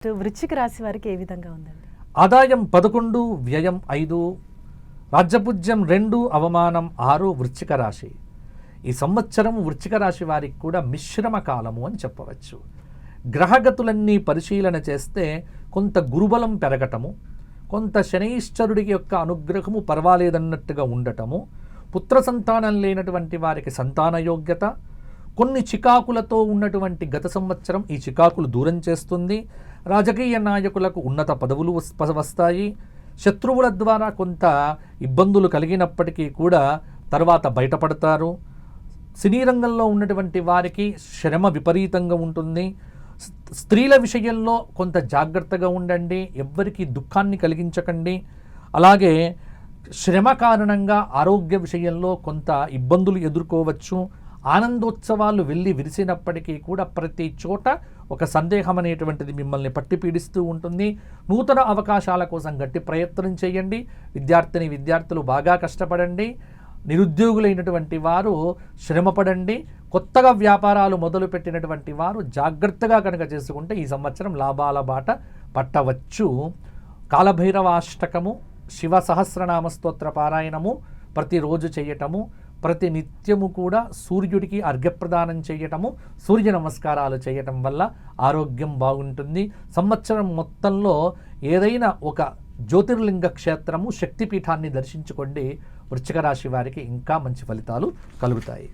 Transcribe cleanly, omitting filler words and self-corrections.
వృశ్చిక రాశి వారికి ఏ విధంగా ఉందండి? ఆదాయం 11, వ్యయం 5, రాజ్యపూజ్యం 2, అవమానం 6 వృశ్చిక రాశి. ఈ సంవత్సరం వృశ్చిక రాశి వారికి కూడా మిశ్రమ కాలము అని చెప్పవచ్చు. గ్రహగతులన్నీ పరిశీలన చేస్తే కొంత గురుబలం పెరగటము, కొంత శనైశ్చరుడి యొక్క అనుగ్రహము పర్వాలేదన్నట్టుగా ఉండటము, పుత్ర సంతానం లేనటువంటి వారికి సంతాన యోగ్యత, కొన్ని చికాకులతో ఉన్నటువంటి గత సంవత్సరం ఈ చికాకులు దూరం చేస్తుంది. రాజకీయ నాయకులకు ఉన్నత పదవులు వస్తాయి. శత్రువుల ద్వారా కొంత ఇబ్బందులు కలిగినప్పటికీ కూడా తర్వాత బయటపడతారు. సినీ రంగంలో ఉన్నటువంటి వారికి శ్రమ విపరీతంగా ఉంటుంది. స్త్రీల విషయంలో కొంత జాగ్రత్తగా ఉండండి, ఎవ్వరికీ దుఃఖాన్ని కలిగించకండి. అలాగే శ్రమ కారణంగా ఆరోగ్య విషయంలో కొంత ఇబ్బందులు ఎదుర్కోవచ్చు. ఆనందోత్సవాలు వెళ్ళి విరిసినప్పటికీ కూడా ప్రతి చోట ఒక సందేహం అనేటువంటిది మిమ్మల్ని పట్టి పీడిస్తూ ఉంటుంది. నూతన అవకాశాల కోసం గట్టి ప్రయత్నం చేయండి. విద్యార్థులు బాగా కష్టపడండి. నిరుద్యోగులైనటువంటి వారు శ్రమపడండి. కొత్తగా వ్యాపారాలు మొదలుపెట్టినటువంటి వారు జాగ్రత్తగా కనుక చేసుకుంటే ఈ సంవత్సరం లాభాల బాట పట్టవచ్చు. కాలభైరవాష్టకము, శివ సహస్రనామ స్తోత్ర పారాయణము ప్రతిరోజు చేయటము, ప్రతి నిత్యము కూడా సూర్యుడికి అర్ఘ్యప్రదానం చేయటము, సూర్య నమస్కారాలు చేయటం వల్ల ఆరోగ్యం బాగుంటుంది. సంవత్సరం మొత్తంలో ఏదైనా ఒక జ్యోతిర్లింగ క్షేత్రము, శక్తిపీఠాన్ని దర్శించుకోండి. వృశ్చిక రాశి వారికి ఇంకా మంచి ఫలితాలు కలుగుతాయి.